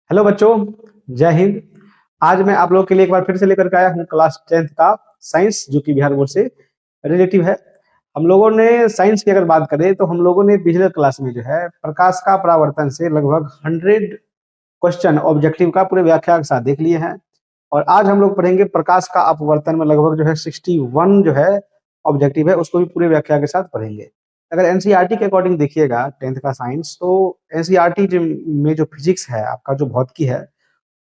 Hello बच्चों, जय हिंद। आज मैं आप लोगों के लिए एक बार फिर से लेकर के आया हूँ क्लास 10th का साइंस, जो कि बिहार बोर्ड से रिलेटिव है। हम लोगों ने साइंस की अगर बात करें तो हम लोगों ने पिछले क्लास में जो है प्रकाश का परावर्तन से लगभग 100 क्वेश्चन ऑब्जेक्टिव का पूरे व्याख्या के साथ देख लिए हैं। और आज हम लोग पढ़ेंगे प्रकाश का अपवर्तन में लगभग जो है 61 जो है ऑब्जेक्टिव है, उसको भी पूरे व्याख्या के साथ पढ़ेंगे। अगर एनसीईआरटी के अकॉर्डिंग देखिएगा 10th का साइंस, तो एनसीईआरटी में जो फिजिक्स है, आपका जो भौतिकी है,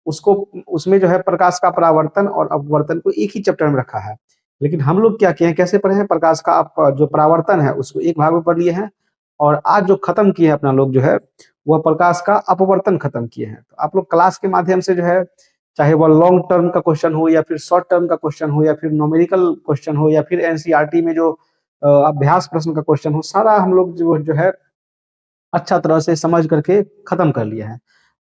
उसको उसमें जो है प्रकाश का परावर्तन और अपवर्तन को एक ही चैप्टर में रखा है। लेकिन हम लोग क्या किए हैं, कैसे पढ़े हैं, प्रकाश का जो परावर्तन है उसको एक भाग में पढ़ लिए हैं। और आज जो खत्म किए हैं अपना लोग जो है, वह प्रकाश का अपवर्तन खत्म किए हैं। तो आप लोग क्लास के माध्यम से जो है, चाहे वह लॉन्ग टर्म का क्वेश्चन हो या फिर शॉर्ट टर्म का क्वेश्चन हो या फिर न्यूमेरिकल क्वेश्चन हो या फिर एनसीईआरटी में जो अभ्यास प्रश्न का क्वेश्चन हो, सारा हम लोग जो है अच्छा तरह से समझ करके खत्म कर लिए हैं।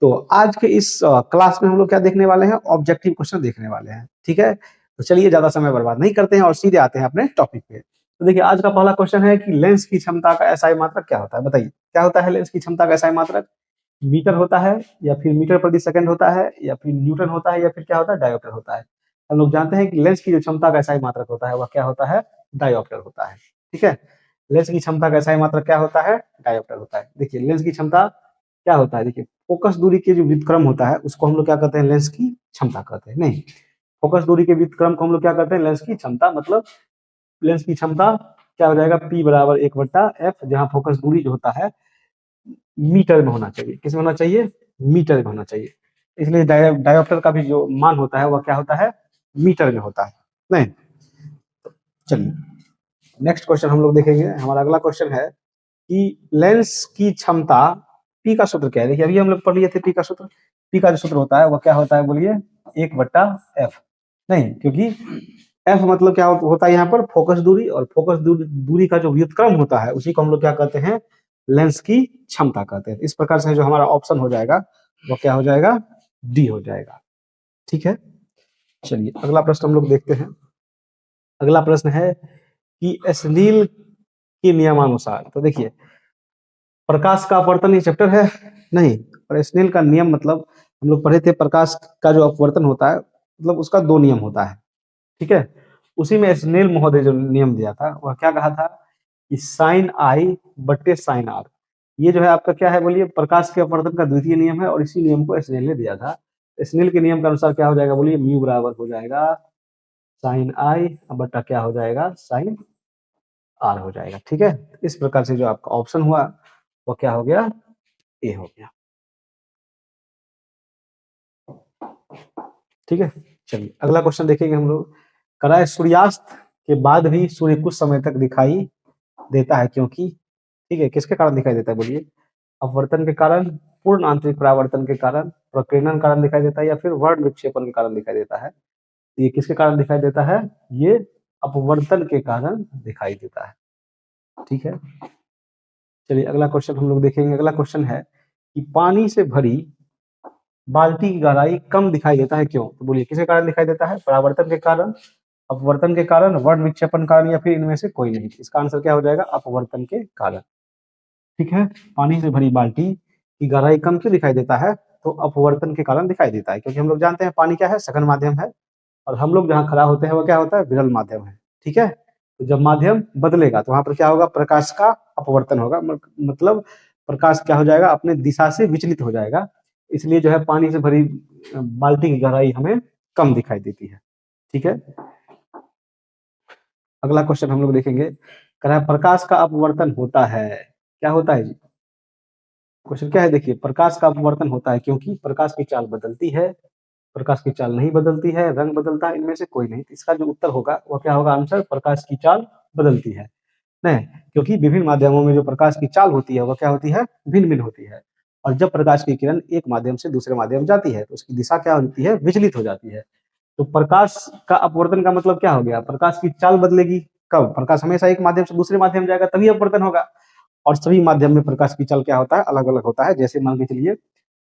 तो आज के इस क्लास में हम लोग क्या देखने वाले हैं, ऑब्जेक्टिव क्वेश्चन देखने वाले हैं। ठीक है, तो चलिए ज्यादा समय बर्बाद नहीं करते हैं और सीधे आते हैं अपने टॉपिक पे। तो देखिए, आज का पहला क्वेश्चन है कि लेंस की क्षमता का एसआई मात्रक क्या होता है। बताइए, क्या होता है लेंस की क्षमता का एसआई मात्रक? मीटर होता है, या फिर मीटर प्रति सेकंड होता है, या फिर न्यूटन होता है, या फिर क्या होता है, डायोप्टर होता है। हम लोग जानते हैं कि लेंस की जो क्षमता का एसआई मात्रक होता है वह क्या होता है, डायोप्टर होता है। ठीक है, लेंस की क्षमता का एसआई मात्रक क्या होता है, डायोप्टर होता है। देखिए, लेंस की क्षमता क्या होता है, देखिए फोकस दूरी के जो व्युत्क्रम होता है उसको हम लोग क्या कहते हैं, लेंस की क्षमता कहते हैं। नहीं, फोकस दूरी के व्युत्क्रम को हम लोग क्या कहते हैं, लेंस की क्षमता। मतलब लेंस की क्षमता क्या हो जाएगा, P बराबर 1/f, जहां फोकस दूरी जो होता है मीटर में होना चाहिए। किस में होना चाहिए, मीटर में होना चाहिए। इसलिए डायोप्टर का भी जो मान होता है वह क्या होता है, मीटर में होता है। नहीं, चलिए नेक्स्ट क्वेश्चन हम लोग देखेंगे। हमारा अगला क्वेश्चन है कि लेंस की क्षमता, पी का सूत्र क्या है। देखिए, अभी हम लोग पढ़ लिए थे पी का सूत्र। पी का जो सूत्र होता है वह क्या होता है, बोलिए, 1/f। नहीं, क्योंकि एफ मतलब क्या होता है यहाँ पर, फोकस दूरी। और फोकस दूरी का जो व्युत्क्रम होता है उसी को हम लोग क्या कहते हैं, लेंस की क्षमता कहते हैं। इस प्रकार से जो हमारा ऑप्शन हो जाएगा वो क्या हो जाएगा, डी हो जाएगा। ठीक है, चलिए अगला प्रश्न हम लोग देखते हैं। अगला प्रश्न है कि स्नेल के नियमानुसार, तो देखिए प्रकाश का अपवर्तन ये चैप्टर है नहीं, और स्नेल का नियम मतलब हम लोग पढ़े थे, प्रकाश का जो अपवर्तन होता है मतलब उसका दो नियम होता है। ठीक है, उसी में स्नेल महोदय जो नियम दिया था वह क्या कहा था कि साइन आई बट्टे साइन आर। ये जो है आपका क्या है, बोलिए, प्रकाश के अपवर्तन का द्वितीय नियम है, और इसी नियम को स्नेल ने दिया था। स्नेल के नियम के अनुसार क्या हो जाएगा, बोलिए, म्यू बराबर हो जाएगा साइन आई बट्टा क्या हो जाएगा, साइन आर हो जाएगा। ठीक है, इस प्रकार से जो आपका ऑप्शन हुआ वो क्या हो गया, ए हो गया। ठीक है, चलिए अगला क्वेश्चन देखेंगे हम लोग। कराए सूर्यास्त के बाद भी सूर्य कुछ समय तक दिखाई देता है, क्योंकि, ठीक है, किसके कारण दिखाई देता है, बोलिए, अपवर्तन के कारण, पूर्ण आंतरिक परावर्तन के कारण, प्रकीर्णन के कारण दिखाई देता है, या फिर वर्ण विक्षेपण के कारण दिखाई देता है। ये किसके कारण दिखाई देता है, ये अपवर्तन के कारण दिखाई देता है। ठीक है, चलिए अगला क्वेश्चन हम लोग देखेंगे। अगला क्वेश्चन है कि पानी से भरी बाल्टी की गहराई कम दिखाई देता है, क्यों। तो बोलिए, किसके कारण दिखाई देता है, परावर्तन के कारण, अपवर्तन के कारण, वर्ण विक्षेपण कारण, या फिर इनमें से कोई नहीं। इसका आंसर क्या हो जाएगा, अपवर्तन के कारण। ठीक है, पानी से भरी बाल्टी की गहराई कम क्यों दिखाई देता है, तो अपवर्तन के कारण दिखाई देता है, क्योंकि हम लोग जानते हैं पानी क्या है, सघन माध्यम है, और हम लोग जहाँ खड़ा होते हैं वो क्या होता है, विरल माध्यम है। ठीक है, तो जब माध्यम बदलेगा तो वहां पर क्या होगा, प्रकाश का अपवर्तन होगा। मतलब प्रकाश क्या हो जाएगा, अपने दिशा से विचलित हो जाएगा। इसलिए जो है पानी से भरी बाल्टी की गहराई हमें कम दिखाई देती है। ठीक है, अगला क्वेश्चन हम लोग देखेंगे। कह रहा है प्रकाश का अपवर्तन होता है, क्या होता है जी, क्वेश्चन क्या है, देखिए, प्रकाश का अपवर्तन होता है क्योंकि प्रकाश की चाल बदलती है, प्रकाश की चाल नहीं बदलती है, रंग बदलता है, इनमें से कोई नहीं। इसका जो उत्तर होगा वह क्या होगा, आंसर, प्रकाश की चाल बदलती है। नहीं, क्योंकि विभिन्न माध्यमों में जो प्रकाश की चाल होती है वह क्या होती है, भिन्न भिन्न होती है। और जब प्रकाश की किरण एक माध्यम से दूसरे माध्यम जाती है तो उसकी दिशा क्या होती है, विचलित हो जाती है। तो प्रकाश का अपवर्तन का मतलब क्या हो गया, प्रकाश की चाल बदलेगी। कब, प्रकाश हमेशा एक माध्यम से दूसरे माध्यम जाएगा तभी अपवर्तन होगा। और सभी माध्यम में प्रकाश की चाल क्या होता है, अलग अलग होता है। जैसे मान के चलिए,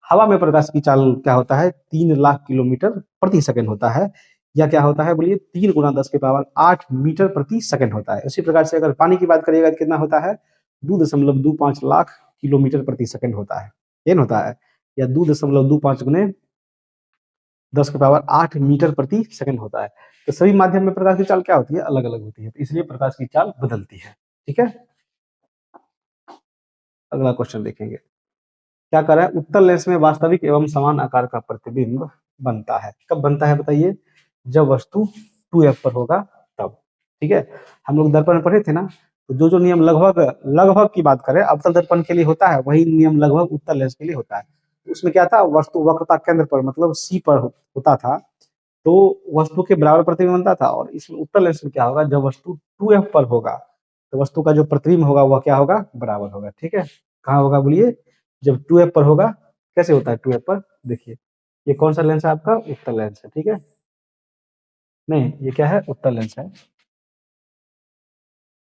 हवा में प्रकाश की चाल क्या होता है, 3 लाख किलोमीटर प्रति सेकंड होता है, या क्या होता है, बोलिए, 3 × 10⁻8 मीटर प्रति सेकंड होता है। उसी प्रकार से अगर पानी की बात करिएगा तो कितना होता है, 2.25 लाख किलोमीटर प्रति सेकंड होता है। ये होता है। या 2.25 गुने 10 की पावर 8 मीटर प्रति सेकंड होता है। तो सभी माध्यम में प्रकाश की चाल क्या होती है, अलग अलग होती है, तो इसलिए प्रकाश की चाल बदलती है। ठीक है, अगला क्वेश्चन देखेंगे। क्या कर रहा है, उत्तल लेंस में वास्तविक एवं समान आकार का प्रतिबिंब बनता है। कब बनता है बताइए, जब वस्तु 2f पर होगा तब। ठीक है, हम लोग दर्पण में पढ़े थे ना, तो जो जो नियम लगभग लगभग की बात करें अवतल दर्पण के लिए होता है, वही नियम लगभग उत्तल लेंस के लिए होता है। उसमें क्या था, वस्तु वक्रता केंद्र पर मतलब सी पर होता था, तो वस्तु के बराबर प्रतिबिंब बनता था। और इसमें उत्तल लेंस में क्या होगा, जब वस्तु 2f पर होगा तो वस्तु का जो प्रतिबिंब होगा वह क्या होगा, बराबर होगा। ठीक है, कहाँ होगा बोलिए, जब 2f पर होगा। कैसे होता है 2f पर, देखिए ये कौन सा लेंस है आपका, उत्तल लेंस है। ठीक है, नहीं ये क्या है, उत्तल लेंस है।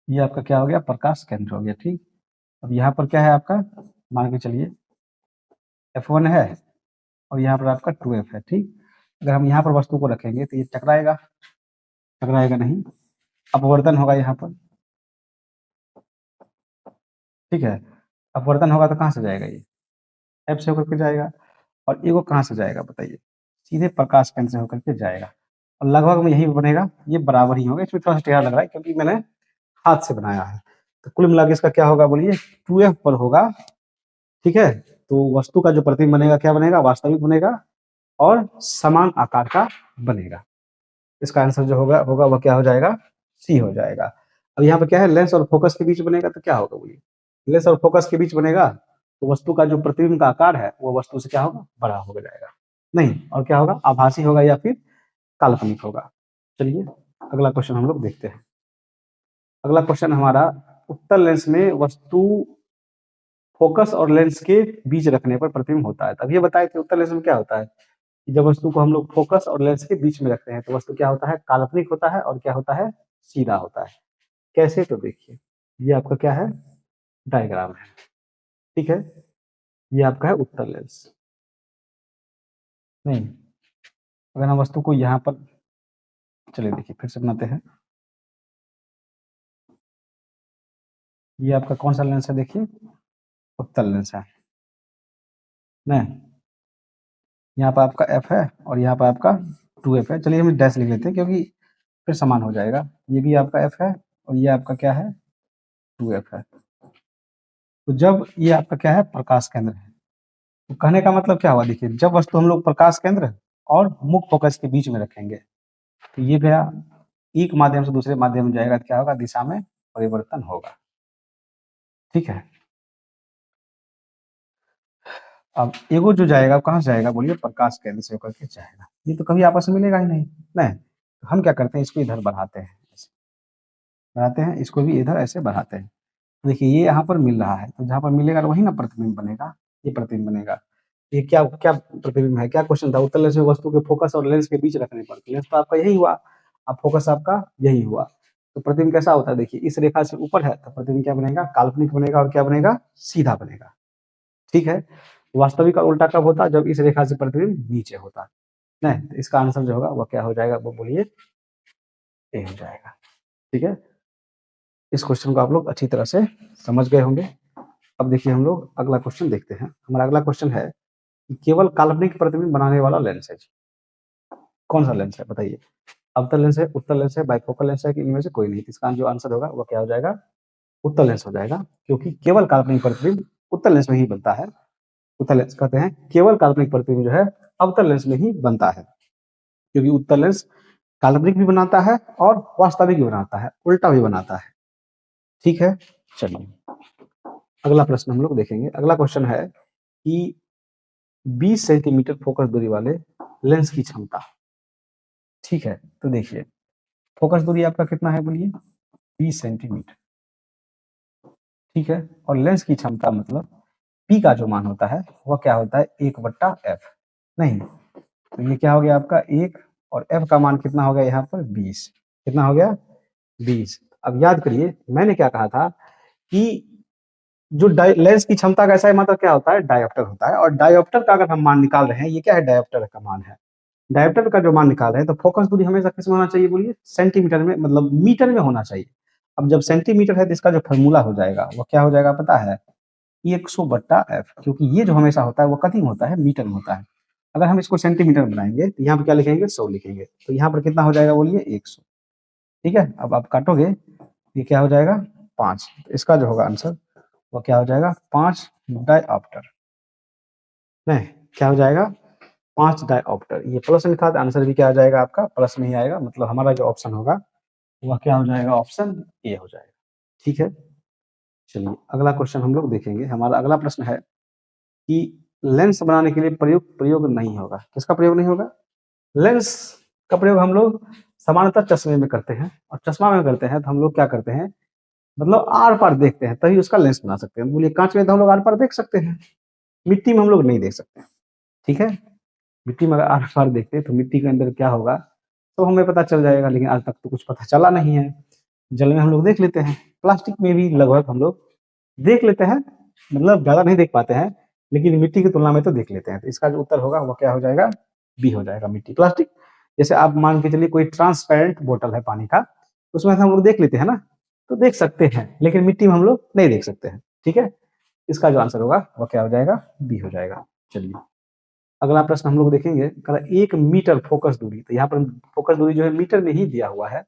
ये आपका क्या हो गया, प्रकाश केंद्र हो गया। ठीक, अब यहाँ पर क्या है आपका, मान के चलिए f1 है और यहाँ पर आपका 2f है। ठीक, अगर हम यहाँ पर वस्तु को रखेंगे तो ये टकराएगा, टकराएगा नहीं, अपवर्तन होगा यहाँ पर। ठीक है, अपवर्तन होगा तो कहाँ से जाएगा, ये f से होकर के जाएगा। और ये वो कहाँ से जाएगा बताइए, सीधे प्रकाश केंद्र से होकर के जाएगा। और लगभग में यही बनेगा, ये बराबर ही होगा। इसमें थोड़ा सा टेढ़ा लग रहा है क्योंकि मैंने हाथ से बनाया है। तो कुल मिला के इसका क्या होगा बोलिए, 2f पर होगा। ठीक है, तो वस्तु का जो प्रतिबिंब बनेगा क्या बनेगा, वास्तविक बनेगा और समान आकार का बनेगा। इसका आंसर जो होगा होगा वह क्या हो जाएगा, सी हो जाएगा। अब यहाँ पर क्या है, लेंस और फोकस के बीच बनेगा तो क्या होगा बोलिए, लेंस और फोकस के बीच बनेगा तो वस्तु का जो प्रतिबिंब का आकार है वो वस्तु से क्या होगा, बड़ा हो जाएगा। नहीं, और क्या होगा, आभासी होगा या फिर काल्पनिक होगा। चलिए अगला क्वेश्चन हम लोग देखते हैं। अगला क्वेश्चन हमारा, उत्तल लेंस में वस्तु फोकस और लेंस के बीच रखने पर प्रतिबिंब होता है। तब ये बताए थे उत्तल लेंस में क्या होता है, कि जब वस्तु को हम लोग फोकस और लेंस के बीच में रखते हैं तो वस्तु क्या होता है, काल्पनिक होता है और क्या होता है, सीधा होता है। कैसे, तो देखिए ये आपका क्या है, डायग्राम है। ठीक है, ये आपका है उत्तल लेंस। नहीं, अगर हम वस्तु को यहाँ पर, चलिए देखिए फिर से बनाते हैं। ये आपका कौन सा लेंस है, देखिए उत्तल लेंस है। नहीं, यहाँ पर आपका f है और यहाँ पर आपका 2f है। चलिए हम डैश लिख लेते हैं क्योंकि फिर समान हो जाएगा। ये भी आपका f है और ये आपका क्या है, 2f है। तो जब ये आपका क्या है, प्रकाश केंद्र है, तो कहने का मतलब क्या हुआ, देखिए जब वस्तु हम लोग प्रकाश केंद्र और मुख्य फोकस के बीच में रखेंगे तो ये गया, एक माध्यम से दूसरे माध्यम में जाएगा तो क्या होगा, दिशा में परिवर्तन होगा। ठीक है, अब एगो जो जाएगा वो कहाँ से जाएगा बोलिए, प्रकाश केंद्र से होकर के जाएगा। ये तो कभी आपस में मिलेगा ही नहीं। नहीं, तो हम क्या करते हैं, इसको इधर बढ़ाते हैं, ऐसे बढ़ाते हैं, इसको भी इधर ऐसे बढ़ाते हैं। देखिए ये यहाँ पर मिल रहा है, तो जहाँ पर मिलेगा वही ना प्रतिबिंब बनेगा, ये प्रतिबिंब बनेगा। ये क्या क्या प्रतिबिंब है, क्या क्वेश्चन था, उत्तल लेंस में वस्तु के फोकस और लेंस के बीच रखने पर। लेंस तो आपका यही हुआ, अब फोकस आपका यही हुआ, तो प्रतिबिंब कैसा होता है, देखिए इस रेखा से ऊपर है तो प्रतिबिंब क्या बनेगा, काल्पनिक बनेगा और क्या बनेगा, सीधा बनेगा। ठीक है, वास्तविक का उल्टा कब होता है, जब इस रेखा से प्रतिबिंब नीचे होता है। नहीं, तो इसका आंसर जो होगा वो क्या हो जाएगा, वो बोलिए ए हो जाएगा। ठीक है, इस क्वेश्चन को आप लोग अच्छी तरह से समझ गए होंगे। अब देखिए हम लोग अगला क्वेश्चन देखते हैं। हमारा अगला क्वेश्चन है कि केवल काल्पनिक प्रतिबिंब बनाने वाला लेंस है, कौन सा लेंस है बताइए, अवतल लेंस है, उत्तल लेंस है, बाइफोकल लेंस है, कि इनमें से कोई नहीं। इसका जो आंसर होगा वो क्या हो जाएगा, उत्तल लेंस हो जाएगा, क्योंकि केवल काल्पनिक प्रतिबिंब उत्तल लेंस में ही बनता है। उत्तल लेंस कहते हैं केवल काल्पनिक प्रतिबिंब जो है अवतल लेंस में ही बनता है, क्योंकि उत्तल लेंस काल्पनिक भी बनाता है और वास्तविक भी बनाता है, उल्टा भी बनाता है। ठीक है, चलिए अगला प्रश्न हम लोग देखेंगे। अगला क्वेश्चन है कि 20 सेंटीमीटर फोकस दूरी वाले लेंस की क्षमता। ठीक है, तो देखिए फोकस दूरी आपका कितना है बोलिए, 20 सेंटीमीटर। ठीक है, और लेंस की क्षमता मतलब पी का जो मान होता है वह क्या होता है, 1/f। नहीं, तो ये क्या हो गया आपका 1, और f का मान कितना हो गया यहाँ पर 20। कितना हो गया, 20। अब याद करिए मैंने क्या कहा था कि जो लेंस की क्षमता का ऐसा मतलब क्या होता है, डायोप्टर होता है। और डायोप्टर का अगर हम मान निकाल रहे हैं, ये क्या है, डायोप्टर का मान है। डायोप्टर का जो मान निकाल रहे हैं तो फोकस दूरी हमेशा किस में होना चाहिए बोलिए, सेंटीमीटर में, मतलब मीटर में होना चाहिए। अब जब सेंटीमीटर है तो इसका जो फॉर्मूला हो जाएगा वो क्या हो जाएगा पता है, 100/f, क्योंकि ये जो हमेशा होता है वो कहीं होता है मीटर में होता है। अगर हम इसको सेंटीमीटर बनाएंगे तो यहाँ पर क्या लिखेंगे 100 लिखेंगे, तो यहाँ पर कितना हो जाएगा बोलिए 100। ठीक है, अब आप काटोगे ये क्या हो जाएगा 5, तो इसका जो होगा आंसर वो क्या हो जाएगा 5 डायऑप्टर। नहीं, क्या हो जाएगा 5 डायऑप्टर। ये प्लस में था तो आंसर भी क्या हो जाएगा आपका प्लस में ही आएगा, मतलब हमारा जो ऑप्शन होगा वह क्या हो जाएगा ऑप्शन ए हो जाएगा। ठीक है, चलिए अगला क्वेश्चन हम लोग देखेंगे। हमारा अगला प्रश्न है कि लेंस बनाने के लिए प्रयोग नहीं होगा। किसका प्रयोग नहीं होगा? लेंस का प्रयोग हम लोग सामान्यतः चश्मे में करते हैं, और चश्मा में करते हैं तो हम लोग क्या करते हैं, मतलब आर पार देखते हैं तभी उसका लेंस बना सकते हैं। बोलिए कांच में तो हम लोग आर पार देख सकते हैं, मिट्टी में हम लोग नहीं देख सकते। ठीक है, मिट्टी में अगर आर पार देखते हैं तो मिट्टी के अंदर क्या होगा तो हमें पता चल जाएगा, लेकिन आज तक तो कुछ पता चला नहीं है। जल में हम लोग देख लेते हैं, प्लास्टिक में भी लगभग हम लोग देख लेते हैं, मतलब ज्यादा नहीं देख पाते हैं, लेकिन मिट्टी की तुलना में तो देख लेते हैं। तो इसका जो उत्तर होगा वो क्या हो जाएगा बी हो जाएगा, मिट्टी। प्लास्टिक जैसे आप मान के चलिए कोई ट्रांसपेरेंट बोतल है पानी का, उसमें से हम लोग देख लेते हैं ना, तो देख सकते हैं, लेकिन मिट्टी में हम लोग नहीं देख सकते हैं। ठीक है, इसका जो आंसर होगा वो क्या हो जाएगा बी हो जाएगा। चलिए अगला प्रश्न हम लोग देखेंगे, 1 मीटर फोकस दूरी। तो यहाँ पर फोकस दूरी जो है मीटर में ही दिया हुआ है,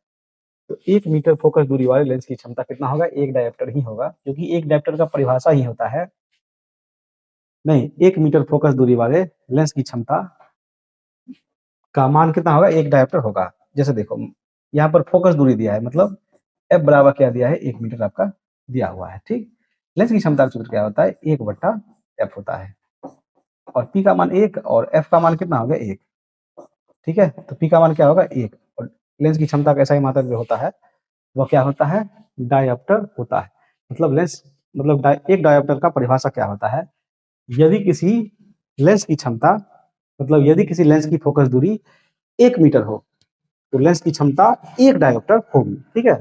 तो 1 मीटर फोकस दूरी वाले लेंस की क्षमता कितना होगा, 1 डायोप्टर ही होगा, क्योंकि 1 डायोप्टर का परिभाषा ही होता है, नहीं 1 मीटर फोकस दूरी वाले लेंस की क्षमता का मान कितना होगा 1 डायोप्टर होगा। जैसे देखो यहाँ पर फोकस दूरी दिया है, मतलब एफ बराबर क्या दिया है 1 मीटर आपका दिया हुआ है। ठीक, लेंस की क्षमता का सूत्र क्या होता है 1/f होता है, और पी का मान 1 और एफ का मान कितना होगा 1। ठीक है, तो पी का मान क्या होगा 1, और लेंस की क्षमता का ऐसा ही मात्रक जो होता है वह क्या होता है डायोप्टर होता है। मतलब लेंस मतलब एक डायोप्टर का परिभाषा क्या होता है, यदि किसी लेंस की क्षमता मतलब यदि किसी लेंस की फोकस दूरी 1 मीटर हो तो लेंस की क्षमता 1 डायोप्टर होगी। ठीक है,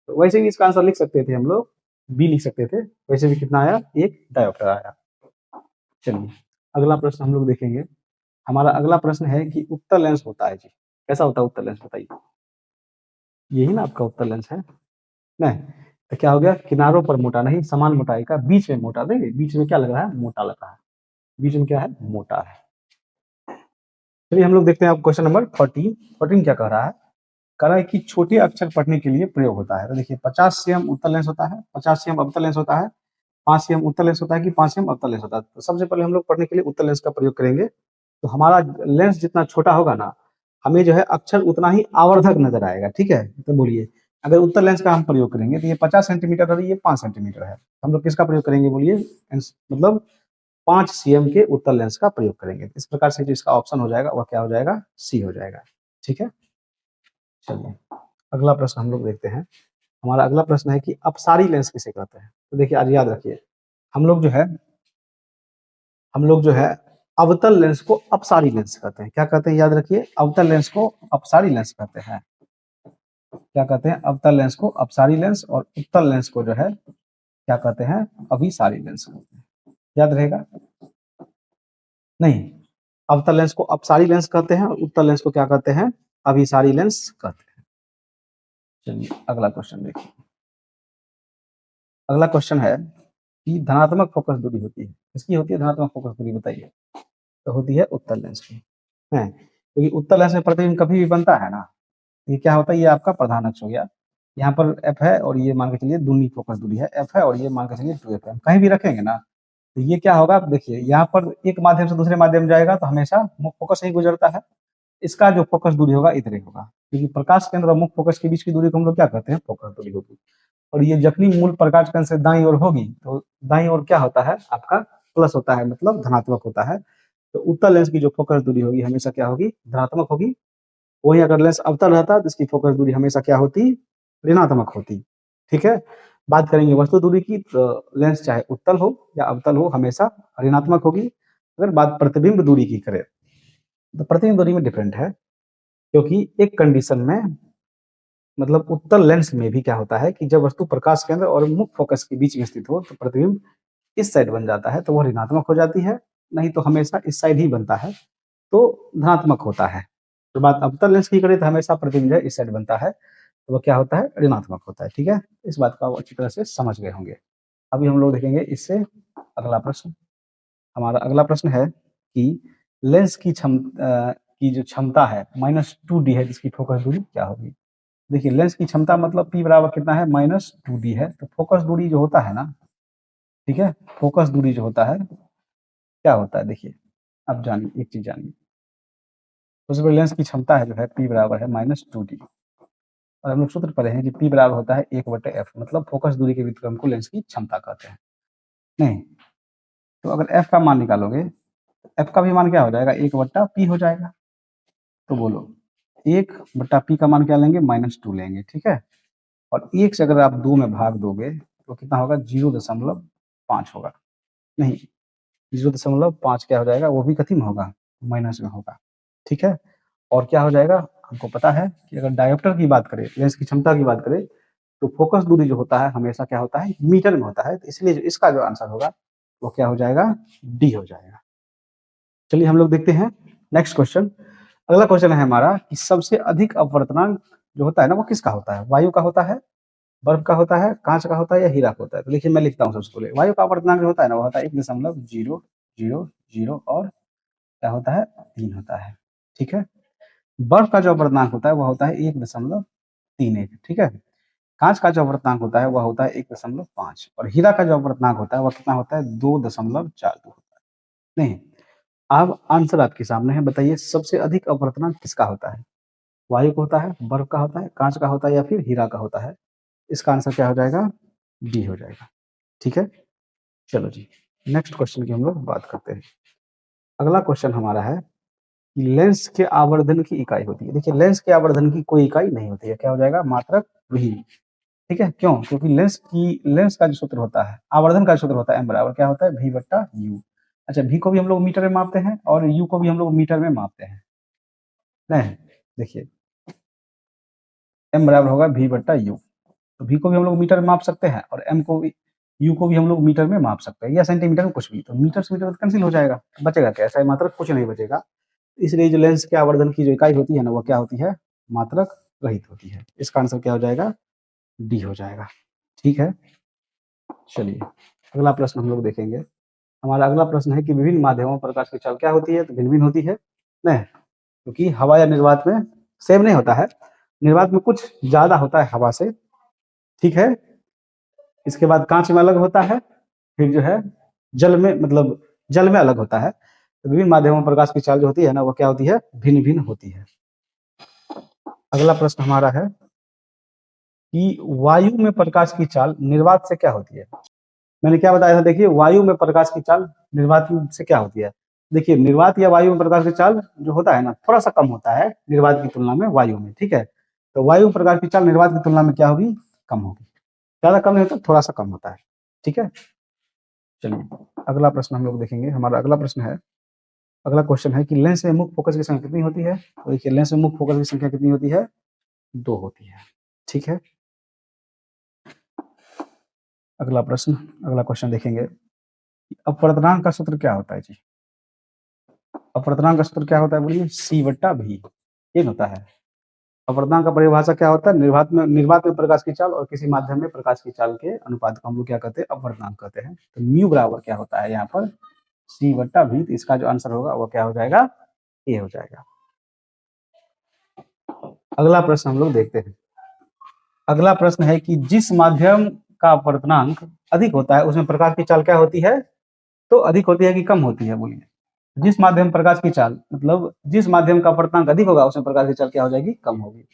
तो वैसे भी इसका आंसर लिख सकते थे हम लोग, बी लिख सकते थे, वैसे भी कितना आया 1 डायोप्टर आया। चलिए अगला प्रश्न हम लोग देखेंगे। हमारा अगला प्रश्न है कि उत्तल लेंस होता है जी, कैसा होता है उत्तल लेंस बताइए। यही ना आपका उत्तल लेंस है, नहीं तो क्या हो गया किनारों पर मोटा नहीं, समान मोटाई का, बीच में मोटा। देखिए बीच में क्या लग रहा है मोटा लग रहा है, बीच में क्या है मोटा है। चलिए हम लोग देखते हैं अब क्वेश्चन नंबर 14 क्या कह रहा है, कह रहा है कि छोटे अक्षर पढ़ने के लिए प्रयोग होता है। तो देखिए 50 cm उत्तल लेंस होता है, 50 cm अवतल लेंस होता है, 5 cm उत्तल लेंस होता है कि 5 cm अवतल लेंस होता है। तो सबसे पहले हम लोग पढ़ने के लिए उत्तल लेंस का प्रयोग करेंगे। तो हमारा लेंस जितना छोटा होगा ना, हमें जो है अक्षर उतना ही आवर्धक नजर आएगा। ठीक है, तो बोलिए अगर उत्तल लेंस का हम प्रयोग करेंगे तो ये 50 सेंटीमीटर है, ये 5 सेंटीमीटर है, हम लोग किसका प्रयोग करेंगे बोलिए, मतलब 5 cm के उत्तल लेंस का प्रयोग करेंगे। इस प्रकार से जो इसका ऑप्शन हो जाएगा वह क्या हो जाएगा सी हो जाएगा। ठीक है, चलिए अगला प्रश्न हम लोग देखते हैं। हमारा अगला प्रश्न है कि अपसारी लेंस किसे कहते हैं। तो देखिए आज याद रखिए, हम लोग जो है अवतल लेंस को अपसारी लेंस कहते हैं। क्या कहते हैं याद रखिए, अवतल लेंस को अपसारी लेंस कहते हैं। क्या कहते हैं, अवतल लेंस को अपसारी लेंस, और उत्तल लेंस को जो है क्या कहते हैं अभिसारी लेंस कहते हैं। याद रहेगा, नहीं अवतल लेंस को अपसारी लेंस कहते हैं और उत्तल लेंस को क्या कहते हैं अभिसारी लेंस कहते हैं। चलिए अगला क्वेश्चन देखिए। अगला क्वेश्चन है कि धनात्मक फोकस दूरी होती है, किसकी होती है धनात्मक फोकस दूरी बताइए। तो होती है उत्तल लेंस की, है क्योंकि उत्तल लेंस में प्रतिबिंब कभी भी बनता है ना। ये क्या होता है, ये आपका प्रधान अक्ष हो गया, यहाँ पर एफ है और ये मान के चलिए दूनी फोकस दूरी है एफ है, और ये मान के चलिए 2f है। कहीं भी रखेंगे ना तो ये क्या होगा, आप देखिए यहाँ पर एक माध्यम से दूसरे माध्यम जाएगा तो हमेशा मुख्य फोकस ही गुजरता है, इसका जो फोकस दूरी होगा इतने होगा, क्योंकि प्रकाश केंद्र और मुख्य फोकस के बीच की दूरी को हम लोग क्या कहते हैं फोकस दूरी होगी। और ये जखनी मूल प्रकाश केंद्र से दाईं ओर होगी तो दाईं ओर क्या होता है आपका प्लस होता है, मतलब धनात्मक होता है। तो उत्तल लेंस की जो फोकस दूरी होगी हमेशा क्या होगी धनात्मक होगी। वही अगर लेंस अवतल रहता तो इसकी फोकस दूरी हमेशा क्या होती ऋणात्मक होती। ठीक है, बात करेंगे वस्तु दूरी की, तो लेंस चाहे उत्तल हो या अवतल हो हमेशा ऋणात्मक होगी। अगर बात प्रतिबिंब दूरी की करें तो प्रतिबिंब दूरी में डिफरेंट है, क्योंकि एक कंडीशन में मतलब उत्तल लेंस में भी क्या होता है कि जब वस्तु प्रकाश केंद्र और मुख्य फोकस के बीच में स्थित हो तो प्रतिबिंब इस साइड बन जाता है तो वह ऋणात्मक हो जाती है, नहीं तो हमेशा इस साइड ही बनता है तो धनात्मक होता है। तो बात अवतल लेंस की करें तो हमेशा प्रतिबिंब जो है इस साइड बनता है तो वह क्या होता है ऋणात्मक होता है। ठीक है, इस बात को आप अच्छी तरह से समझ गए होंगे। अभी हम लोग देखेंगे इससे अगला प्रश्न, हमारा अगला प्रश्न है कि लेंस की की जो क्षमता है -2d है, जिसकी फोकस दूरी क्या होगी। देखिए लेंस की क्षमता मतलब p बराबर कितना है, -2d है। तो फोकस दूरी जो होता है ना, ठीक है, फोकस दूरी जो होता है क्या होता है, देखिए अब जानिए, एक चीज जानिए। सबसे पहले लेंस की क्षमता है जो है p बराबर है -2d, और हम लोग सूत्र पढ़े हैं कि p बराबर होता है 1/f, मतलब फोकस दूरी के व्युत्क्रम को लेंस की क्षमता कहते हैं। नहीं, तो अगर f का मान निकालोगे, f का भी मान क्या हो जाएगा, 1/p हो जाएगा। तो बोलो 1/p का मान क्या लेंगे, -2 लेंगे, ठीक है। और 1 से अगर आप 2 में भाग दोगे तो कितना होगा, 0.5 होगा। नहीं, 0.5 क्या हो जाएगा, वो भी कथी में होगा, माइनस में होगा, ठीक है। और क्या हो जाएगा, हमको पता है कि अगर डायोप्टर की बात करें, लेंस की क्षमता की बात करें, तो फोकस दूरी जो होता है हमेशा क्या होता है, मीटर में होता है। तो इसलिए इसका जो आंसर होगा वो क्या हो जाएगा, डी हो जाएगा। चलिए हम लोग देखते हैं नेक्स्ट क्वेश्चन। अगला क्वेश्चन है हमारा कि सबसे अधिक अपवर्तनांक जो होता है ना, वो किसका होता है, वायु का होता है, बर्फ का होता है, कांच का होता है, या हीरा का होता है। तो देखिए मैं लिखता हूँ सबसे पहले, वायु का अपवर्तनांक जो होता है ना, वो होता है 1.000 और क्या होता है, 3 होता है, ठीक है। बर्फ का जो अपवर्तनांक होता है वह होता है 1.31, ठीक है। कांच का जो अपवर्तनांक होता है वह होता है 1.5, और हीरा का जो अपवर्तनांक होता है वह कितना होता है, 2.42 होता है। नहीं, अब आंसर आपके सामने है, बताइए सबसे अधिक अपवर्तनांक किसका होता है, वायु का होता है, बर्फ का होता है, कांच का होता है, या फिर हीरा का होता है। इसका आंसर क्या हो जाएगा, डी हो जाएगा, ठीक है। चलो जी, नेक्स्ट क्वेश्चन की हम लोग बात करते हैं। अगला क्वेश्चन हमारा है कि लेंस के आवर्धन की इकाई होती है। देखिए लेंस के आवर्धन की कोई इकाई नहीं होती है, क्या हो जाएगा, मात्रक विहीन, ठीक है। क्यों, क्योंकि लेंस का जो सूत्र होता है, आवर्धन का सूत्र होता है, m बराबर क्या होता है, v/u। अच्छा, v को भी हम लोग मीटर में मापते हैं और u को भी हम लोग मीटर में मापते हैं। नहीं, देखिए m बराबर होगा v/u। तो v को भी हम लोग मीटर में माप सकते हैं और m को भी, u को भी हम लोग मीटर में माप सकते हैं, या सेंटीमीटर में, कुछ भी। तो मीटर से मीटर कैंसिल हो जाएगा, बचेगा क्या, ऐसा मात्रक कुछ नहीं बचेगा। इसलिए जो लेंस के आवर्धन की जो इकाई होती है ना, वो क्या होती है, मात्रक रहित होती है। इसका आंसर क्या हो जाएगा, डी हो जाएगा, ठीक है। चलिए अगला प्रश्न हम लोग देखेंगे। हमारा अगला प्रश्न है कि विभिन्न माध्यमों पर प्रकाश की चाल क्या होती है, तो भिन्न भिन्न होती है। नहीं, क्योंकि हवा या निर्वात में सेम नहीं होता है, निर्वात में कुछ ज्यादा होता है हवा से, ठीक है। इसके बाद कांच में अलग होता है, फिर जो है जल में, मतलब जल में अलग होता है। तो विभिन्न माध्यमों में प्रकाश की चाल जो होती है ना, वो क्या होती है, भिन्न भिन्न होती है। अगला प्रश्न हमारा है कि वायु में प्रकाश की चाल निर्वात से क्या होती है। मैंने क्या बताया था, देखिए वायु में प्रकाश की चाल निर्वात से क्या होती है। देखिए निर्वात या वायु में प्रकाश की चाल जो होता है ना, थोड़ा सा कम होता है निर्वात की तुलना में वायु में, ठीक है। तो वायु में प्रकाश की चाल निर्वात की तुलना में क्या होगी, कम होगी। ज्यादा कम नहीं होता, थोड़ा सा कम होता है, ठीक है। चलिए अगला प्रश्न हम लोग देखेंगे। हमारा अगला प्रश्न है, अगला क्वेश्चन है कि लेंस में मुख्य फोकस की संख्या कितनी होती है। तो देखिए लेंस में मुख्य फोकस की संख्या कितनी होती है, 2 होती है, ठीक है। अगला प्रश्न, अगला क्वेश्चन देखेंगे, अपवर्तनांक का सूत्र क्या होता है जी। अपवर्तनांक का सूत्र क्या होता है, बोलिए, c/v, ये होता है। अपवर्तनांक का परिभाषा क्या होता है, निर्वात में प्रकाश की चाल और किसी माध्यम में प्रकाश की चाल के अनुपात को हम लोग क्या कहते हैं, अपवर्तनांक कहते हैं। तो म्यू बराबर क्या होता है यहाँ पर, c/v। तो इसका जो आंसर होगा वो क्या हो जाएगा, ए हो जाएगा। अगला प्रश्न हम लोग देखते हैं। अगला प्रश्न है कि जिस माध्यम का अपवर्तनांक अधिक होता है उसमें प्रकाश की चाल क्या होती है, तो अधिक होती है कि कम होती है, बोलिए। जिस माध्यम प्रकाश की चाल, मतलब जिस माध्यम का अपवर्तनांक अधिक होगा उसमें प्रकाश की चाल क्या हो जाएगी, कम होगी।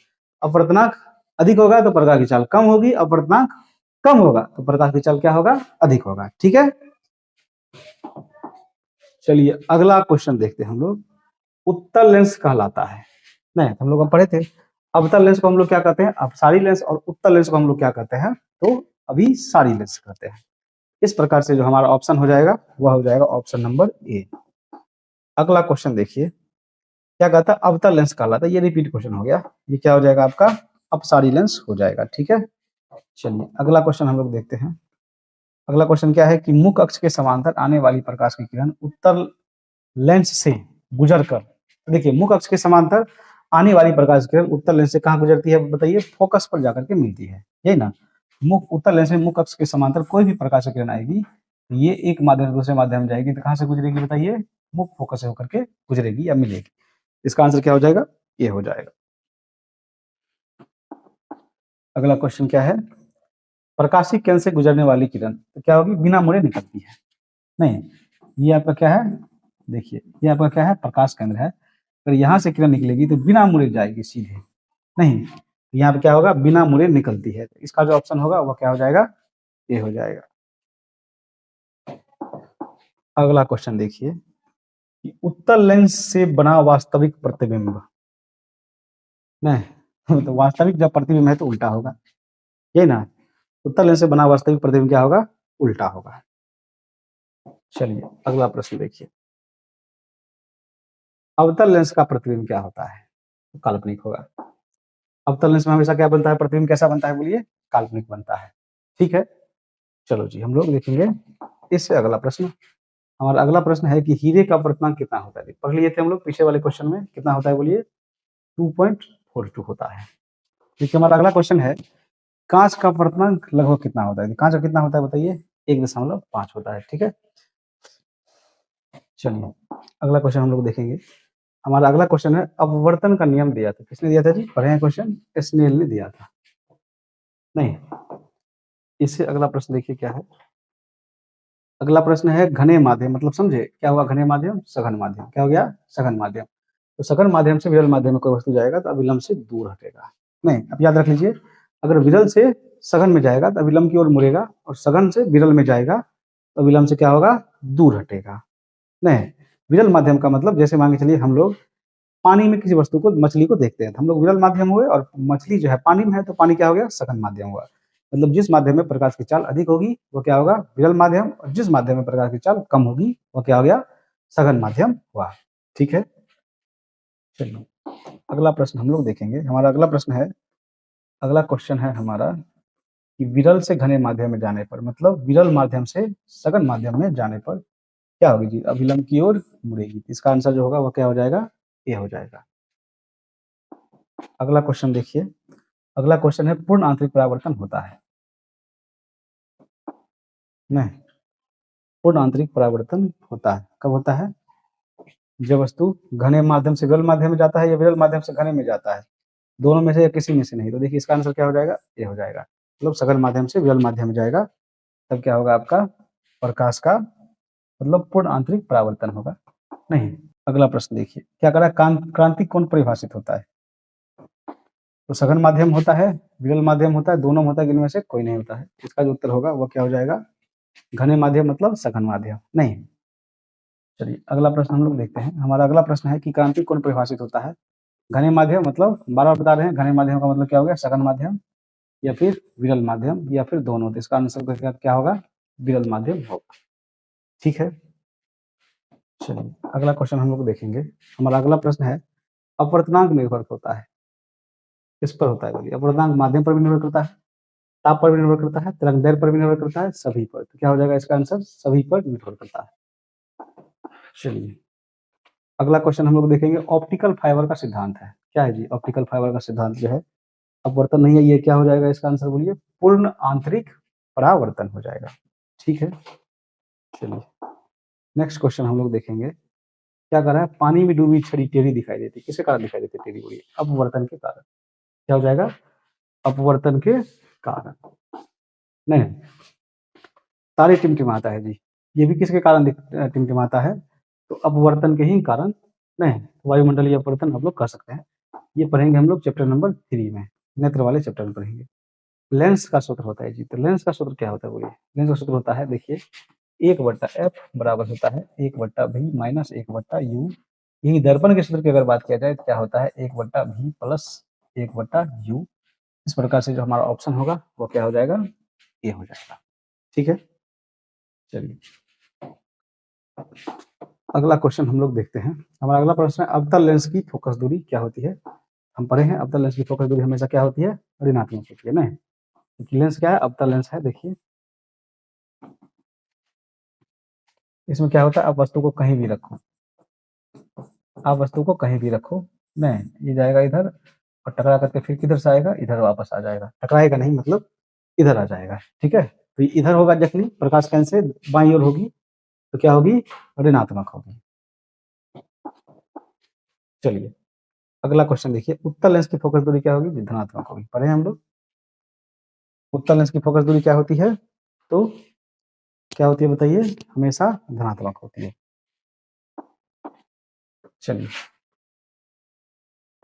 अपवर्तनांक अधिक होगा तो प्रकाश की चाल कम होगी, अपवर्तनांक कम होगा तो प्रकाश की चाल क्या होगा, अधिक होगा, ठीक है। चलिए अगला क्वेश्चन देखते हैं हम लोग। उत्तल लेंस कहलाता है, नहीं हम लोग पढ़े थे, अवतल लेंस को हम लोग क्या कहते हैं, अपसारी लेंस, और उत्तल लेंस को हम लोग क्या कहते हैं, तो अभी सारी लेंस कहते हैं। इस प्रकार से जो हमारा ऑप्शन हो जाएगा वह हो जाएगा ऑप्शन नंबर ए। अगला क्वेश्चन देखिए, क्या कहता है, अवतल लेंस कहलाता है, ये रिपीट क्वेश्चन हो गया, ये क्या हो जाएगा आपका, अपसारी लेंस हो जाएगा, ठीक है। चलिए अगला क्वेश्चन हम लोग देखते हैं। अगला क्वेश्चन क्या है कि मुख्य अक्ष के समांतर आने वाली प्रकाश की किरण उत्तल लेंस से गुजरकर, देखिए मुख्य अक्ष के समांतर आने वाली प्रकाश की किरण उत्तल लेंस से कहाँ गुजरती है, बताइए, फोकस पर जाकर के मिलती है, यही ना। उत्तल लेंस में मुख्य अक्ष के समांतर कोई भी प्रकाश की किरण आएगी ये एक माध्यम से दूसरे माध्यम में जाएगी तो कहाँ से गुजरेगी बताइए, मुख्य फोकस से होकर के गुजरेगी या मिलेगी। इसका आंसर क्या हो जाएगा, ये हो जाएगा। अगला क्वेश्चन क्या है, प्रकाशीय केंद्र से गुजरने वाली किरण तो क्या होगी, बिना मुड़े निकलती है। नहीं, ये आपका क्या है, देखिए ये आपका क्या है, प्रकाश केंद्र है। अगर यहाँ से किरण निकलेगी तो बिना मुड़े जाएगी सीधे, नहीं यहाँ पे क्या होगा, बिना मुड़े निकलती है। तो इसका जो ऑप्शन होगा वो क्या हो जाएगा, ये हो जाएगा। अगला क्वेश्चन देखिए कि उत्तल लेंस से बना वास्तविक प्रतिबिंब, नहीं तो वास्तविक जब प्रतिबिंब है तो उल्टा होगा, यही ना, उत्तल लेंस से बना वास्तविक प्रतिबिंब क्या होगा, उल्टा होगा। चलिए अगला प्रश्न देखिए, अवतल लेंस का प्रतिबिंब क्या होता है, तो काल्पनिक होगा। अवतल लेंस में हमेशा क्या बनता है, प्रतिबिंब कैसा बनता है बोलिए, काल्पनिक बनता है। ठीक है, चलो जी हम लोग देखेंगे इससे अगला प्रश्न। हमारा अगला प्रश्न है कि हीरे का अपवर्तनांक कितना होता है, पढ़ लिए थे हम लोग पिछले वाले क्वेश्चन में, कितना होता है बोलिए, 2.42 होता है। देखिए हमारा अगला क्वेश्चन है, कांच का अपवर्तनांक लगभग कितना होता है, कांच का कितना होता है बताइए, 1.5 होता है। ठीक है, चलिए अगला क्वेश्चन हम लोग देखेंगे। हमारा अगला क्वेश्चन है, अपवर्तन का नियम दिया था, किसने दिया था जी, पढ़े हैं क्वेश्चन, स्नेल ने दिया था। नहीं, इससे अगला प्रश्न देखिए क्या है। अगला प्रश्न है घने माध्यम, मतलब समझे क्या हुआ, घने माध्यम सघन माध्यम, क्या हो गया, सघन माध्यम। तो सघन माध्यम से विरल माध्यम में कोई वस्तु जाएगा तो अविलंब से दूर हटेगा। नहीं, अब याद रख लीजिए, अगर विरल से सघन में जाएगा तो अविलंब की ओर मुड़ेगा, और सघन से विरल में जाएगा तो अविलंब से क्या होगा, दूर हटेगा। नहीं, विरल माध्यम का मतलब जैसे मान के चलिए हम लोग पानी में किसी वस्तु को, मछली को देखते हैं तो हम लोग विरल माध्यम हुए, और मछली जो है पानी में है तो पानी क्या हो गया, सघन माध्यम हुआ। मतलब जिस माध्यम में प्रकाश की चाल अधिक होगी वो क्या होगा, विरल माध्यम, और जिस माध्यम में प्रकाश की चाल कम होगी वो क्या हो गया, सघन माध्यम हुआ। ठीक है, चलिए अगला प्रश्न हम लोग देखेंगे। हमारा अगला प्रश्न है, अगला क्वेश्चन है हमारा कि विरल से घने माध्यम में जाने पर, मतलब विरल माध्यम से सघन माध्यम में जाने पर क्या होगी जी, अविलंब की ओर मुड़ेगी। इसका आंसर जो होगा वो क्या हो जाएगा, ये हो जाएगा। अगला क्वेश्चन देखिए, अगला क्वेश्चन है, पूर्ण आंतरिक परावर्तन होता है, नहीं, पूर्ण आंतरिक परावर्तन होता है, कब होता है, जब वस्तु घने माध्यम से विरल माध्यम में जाता है या विरल माध्यम से घने में जाता है, दोनों में से या किसी में से नहीं। तो देखिए इसका आंसर क्या हो जाएगा, ये हो जाएगा, मतलब सघन माध्यम से विरल माध्यम में जाएगा तब क्या होगा, आपका प्रकाश का मतलब पूर्ण आंतरिक परावर्तन होगा। नहीं, अगला प्रश्न देखिए क्या करा, क्रांति कौन परिभाषित होता है, तो सघन माध्यम होता है, विरल माध्यम होता है, दोनों में होता है, इनमें से कोई नहीं होता है। इसका जो उत्तर होगा वो क्या हो जाएगा, घने माध्यम मतलब सघन माध्यम। नहीं, चलिए अगला प्रश्न हम लोग देखते हैं। हमारा अगला प्रश्न है कि क्रांति कौन परिभाषित होता है, घने माध्यम, मतलब बार बार बता रहे हैं, घने माध्यम का मतलब क्या हो गया, सघन माध्यम, या फिर विरल माध्यम, या फिर दोनों। तो इसका आंसर क्या होगा, विरल माध्यम होगा। ठीक है, चलिए अगला क्वेश्चन हम लोग देखेंगे। हमारा अगला प्रश्न है, अपवर्तनांक निर्भर होता है, किस पर होता है बोलिए, अपवर्तनांक माध्यम पर भी निर्भर करता है, ताप पर भी निर्भर करता है, तरंग दैर्ध्य पर भी निर्भर करता है, सभी पर। तो क्या हो जाएगा इसका आंसर, सभी पर निर्भर करता है। चलिए अगला क्वेश्चन हम लोग देखेंगे, ऑप्टिकल फाइबर का सिद्धांत है, क्या है जी, ऑप्टिकल फाइबर का सिद्धांत जो है, अपवर्तन नहीं है, ये क्या हो जाएगा इसका आंसर बोलिए, पूर्ण आंतरिक परावर्तन हो जाएगा। ठीक है, चलिए नेक्स्ट क्वेश्चन हम लोग देखेंगे। क्या कर रहा है, पानी में डूबी छड़ी टेढ़ी दिखाई देती है, किसके कारण दिखाई देती है टेढ़ी बोलिए, अपवर्तन के कारण। क्या हो जाएगा, अपवर्तन के कारण। नहीं, तारे टिमटिमाता है जी, ये भी किसके कारण टिमटिमाता है, तो अपवर्तन के ही कारण। नहीं, वायुमंडलीय अपवर्तन आप लोग कर सकते हैं, ये पढ़ेंगे हम लोग चैप्टर नंबर 3 में, नेत्र वाले चैप्टर में पढ़ेंगे। लेंस का सूत्र होता है जी, तो लेंस का सूत्र क्या होता है बोलिए, लेंस का सूत्र होता है, देखिए 1/f बराबर होता है 1/v माइनस 1/u। यही दर्पण के सूत्र की अगर बात किया जाए तो क्या होता है, 1/v प्लस 1/u। इस प्रकार से जो हमारा ऑप्शन होगा वो क्या हो जाएगा, ये हो जाएगा। ठीक है, चलिए अगला क्वेश्चन हम लोग देखते हैं। हमारा अगला प्रश्न है, अवतल लेंस की फोकस दूरी क्या होती है। हम पढ़े हैं अवतल लेंस की फोकस दूरी हमेशा क्या होती है, ऋणात्मक होती है। नहीं, लेंस क्या है, अवतल लेंस है। देखिए इसमें क्या होता है, आप वस्तु को कहीं भी रखो, आप वस्तु को कहीं भी रखो, नहीं ये जाएगा इधर और टकरा करके फिर किधर से आएगा, इधर वापस आ जाएगा, टकराएगा नहीं मतलब इधर आ जाएगा। ठीक है, तो इधर होगा जखनी प्रकाश कैन से बाई ओर होगी तो क्या होगी, ऋणात्मक होगी। चलिए अगला क्वेश्चन देखिए, उत्तल लेंस की फोकस दूरी क्या होगी, धनात्मक होगी। पढ़े हम लोग उत्तल लेंस की फोकस दूरी क्या होती है, तो क्या होती है बताइए, हमेशा धनात्मक होती है। चलिए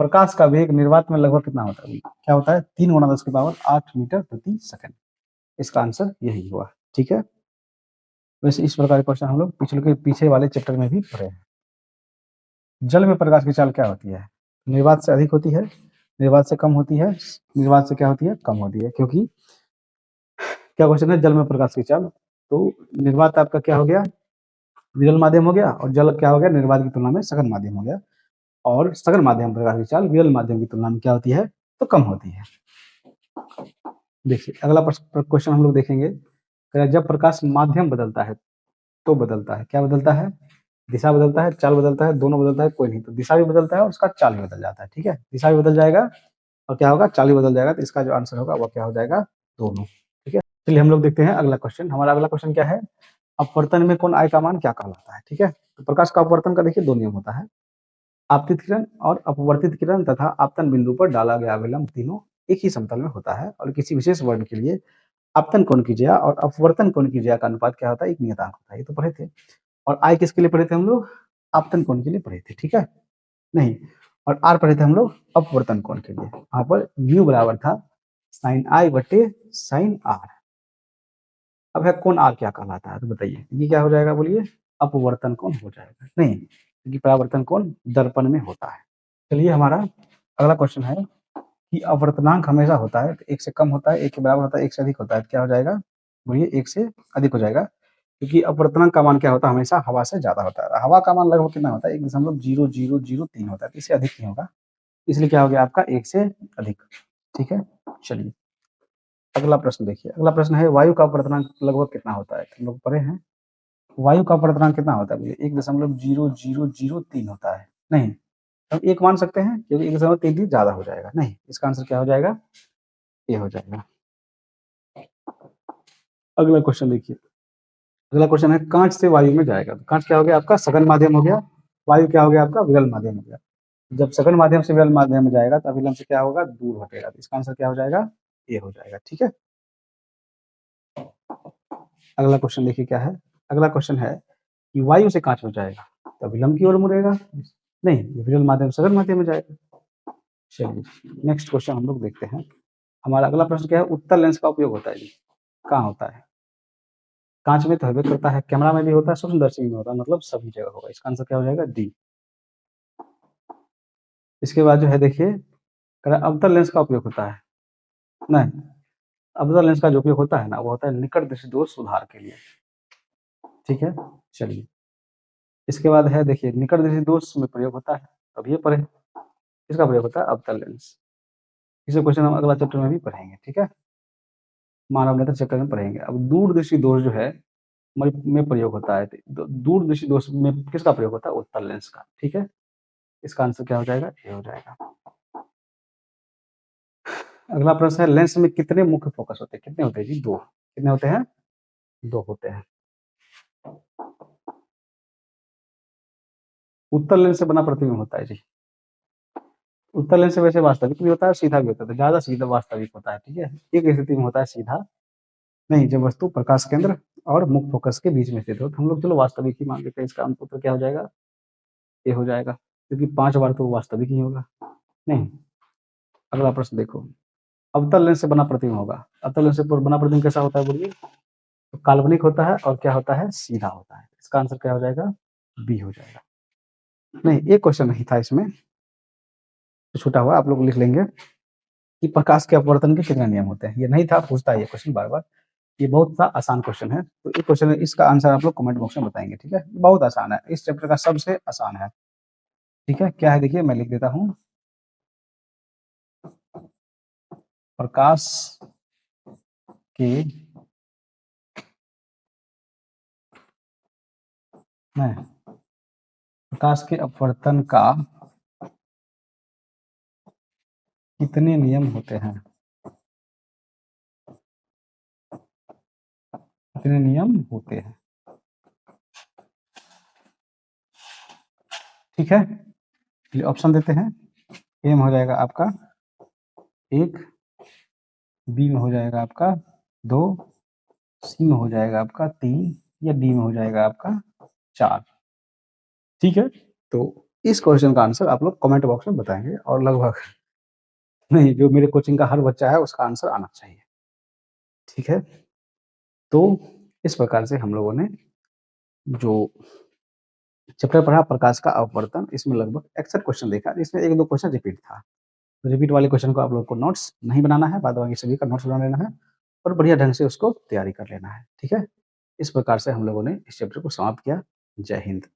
प्रकाश का वेग निर्वात में लगभग कितना होता है, क्या होता है, 3 × 10⁸ मीटर प्रति सेकंड। इसका आंसर यही हुआ। ठीक है, वैसे इस प्रकार के क्वेश्चन हम लोग पिछले के पीछे वाले चैप्टर में भी पढ़े हैं। जल में प्रकाश की चाल क्या होती है, निर्वात से अधिक होती है, निर्वात से कम होती है, निर्वात से क्या होती है, कम होती है। क्योंकि क्या क्वेश्चन है, जल में प्रकाश की चाल, तो निर्वात आपका क्या हो गया, विरल माध्यम हो गया, और जल क्या हो गया, निर्वात की तुलना में सघन माध्यम हो गया, और सघन माध्यम प्रकाश की चाल विरल माध्यम की तुलना में क्या होती है, तो कम होती है। देखिए अगला क्वेश्चन हम लोग देखेंगे, जब प्रकाश माध्यम बदलता है तो बदलता है, क्या बदलता है, दिशा बदलता है, चाल बदलता है, दोनों बदलता है, कोई नहीं, तो दिशा भी बदलता है और उसका चाल भी बदल जाता है। ठीक है, दिशा भी बदल जाएगा और क्या होगा, चाल भी बदल जाएगा, तो इसका जो आंसर होगा वो क्या हो जाएगा, दोनों। ठीक है, चलिए हम लोग देखते हैं अगला क्वेश्चन। हमारा अगला क्वेश्चन क्या है, अपवर्तन में कोण I का मान क्या कहलाता है। ठीक है, तो प्रकाश का अपवर्तन का देखिए 2 नियम होता है, आपतित किरण और अपवर्तित किरण तथा आपतन बिंदु पर डाला गया विलंब तीनों एक ही समतल में होता है, और किसी विशेष वर्ण के लिए आपतन कोण की ज्या और अपवर्तन कोण की ज्या का अनुपात क्या होता है, एक नियतांक होता है। ये तो पढ़े थे। और I किसके लिए पढ़े थे हम लोग, आपतन कोण के लिए पढ़े थे। ठीक है, नहीं, और R पढ़े थे हम लोग अपवर्तन कोण के लिए। वहां पर म्यू बराबर था sin I बटे sin R। अब है कोण R क्या कहलाता है, तो बताइए ये क्या हो जाएगा, बोलिए अपवर्तन कोण हो जाएगा, नहीं क्योंकि परावर्तन कोण दर्पण में होता है। चलिए हमारा अगला क्वेश्चन है कि अपवर्तनांक हमेशा होता है, एक से कम होता है, एक के बराबर होता है, एक से अधिक होता है, क्या हो जाएगा, बोलिए एक से अधिक हो जाएगा, क्योंकि अपवर्तनांक का मान क्या होता है, हमेशा हवा से ज्यादा होता है। हवा का मान लगभग कितना होता है, 1.0003 होता है, इससे अधिक नहीं होगा, इसलिए क्या हो गया आपका, एक से अधिक। ठीक है, चलिए अगला प्रश्न देखिए, अगला प्रश्न है वायु का अपवर्तनांक लगभग कितना होता है, हम लोग पढ़े हैं, वायु का अपवर्तनांक कितना होता है, बोलिए 1.0003 होता है, नहीं हम एक मान सकते हैं क्योंकि 1.33 ज्यादा हो जाएगा, नहीं इसका आंसर क्या हो जाएगा, ये हो जाएगा। अगला क्वेश्चन देखिए, अगला क्वेश्चन है कांच से वायु में जाएगा, तो कांच क्या हो गया आपका, सघन माध्यम हो गया, वायु क्या हो गया आपका, विरल माध्यम हो गया। जब सघन माध्यम से विरल माध्यम में जाएगा तो अभिलंब से क्या होगा, दूर हटेगा, तो इसका आंसर क्या हो जाएगा, ये हो जाएगा। ठीक है, अगला क्वेश्चन देखिए क्या है, अगला क्वेश्चन है कि वायु से कांच में जाएगा तो विलंब की ओर मुड़ेगा, नहीं विरल माध्यम सघन माध्यम में जाएगा। चलिए नेक्स्ट क्वेश्चन हम लोग देखते हैं। हमारा अगला प्रश्न क्या है, उत्तल लेंस का उपयोग होता है जी, कहाँ होता है, कांच में तो हमें करता है, कैमरा में भी होता है, सूक्ष्मदर्शी में होता है, मतलब सभी जगह होगा। इसका आंसर क्या हो जाएगा, डी। इसके बाद जो है देखिए, अवतल लेंस का उपयोग होता है, नहीं अवतल लेंस का जो उपयोग होता है ना, वो होता है निकट दृष्टि दोष सुधार के लिए। ठीक है, चलिए इसके बाद है देखिए, निकट दृष्टि दोष में प्रयोग होता है, अब ये पढ़े, इसका प्रयोग होता है अवतल लेंस। इसे क्वेश्चन हम अगला चैप्टर में भी पढ़ेंगे। ठीक है, मानव नेत्र चैप्टर में पढ़ेंगे। अब दूर दृष्टि दोष जो है में प्रयोग होता है, तो दूर दृष्टि दोष में किसका प्रयोग होता है, उत्तल लेंस का। ठीक है, इसका आंसर क्या हो जाएगा, ये हो जाएगा। अगला प्रश्न है, लेंस में कितने मुख्य फोकस होते हैं, कितने होते हैं जी, 2। कितने होते हैं, 2 होते हैं। उत्तल लेंस से बना प्रतिबिंब होता है जी, उत्तल लेंस से वैसे वास्तविक भी होता है, सीधा भी होता है, तो ज्यादा सीधा वास्तविक होता है। ठीक है, एक स्थिति में होता है सीधा, नहीं जब वस्तु प्रकाश केंद्र और मुख्य फोकस के बीच में स्थित हो, तो हम लोग चलो वास्तविक ही मान लेते हैं। इसका उत्तर क्या हो जाएगा, ये हो जाएगा, क्योंकि 5 बार तो वास्तविक ही होगा। नहीं, अगला प्रश्न देखो, अवतल लेंस से बना प्रतिबिंब होगा, अवतल लेंस से बना प्रतिबिंब कैसा होता है बोलिए, तो काल्पनिक होता है और क्या होता है, सीधा होता है। इसका आंसर क्या हो जाएगा, बी हो जाएगा। नहीं एक क्वेश्चन नहीं था इसमें, तो छूटा हुआ आप लोग लिख लेंगे कि प्रकाश के अपवर्तन के कितने नियम होते हैं, ये नहीं था, पूछता है ये क्वेश्चन बार बार। ये बहुत सा आसान क्वेश्चन है, तो ये क्वेश्चन इसका आंसर आप लोग कमेंट बॉक्स में बताएंगे। ठीक है, बहुत आसान है, इस चैप्टर का सबसे आसान है। ठीक है, क्या है देखिए, मैं लिख देता हूँ, प्रकाश के प्रकाश के अपवर्तन का कितने नियम होते हैं। कितने नियम होते हैं। ठीक है, चलिए ऑप्शन देते हैं। ए में हो जाएगा आपका 1, बी में हो जाएगा आपका 2, सी में हो जाएगा आपका 3 या डी में हो जाएगा आपका 4। ठीक है, तो इस क्वेश्चन का आंसर आप लोग कमेंट बॉक्स में बताएंगे और लगभग नहीं, जो मेरे कोचिंग का हर बच्चा है उसका आंसर आना चाहिए। ठीक है, तो इस प्रकार से हम लोगों ने जो चैप्टर पढ़ा प्रकाश का अपवर्तन, इसमें लगभग 61 क्वेश्चन देखा, इसमें 1-2 क्वेश्चन रिपीट था। तो रिपीट वाले क्वेश्चन को आप लोग को नोट्स नहीं बनाना है, बाद बाकी सभी का नोट्स बना लेना है और बढ़िया ढंग से उसको तैयारी कर लेना है। ठीक है, इस प्रकार से हम लोगों ने इस चैप्टर को समाप्त किया। जय हिंद।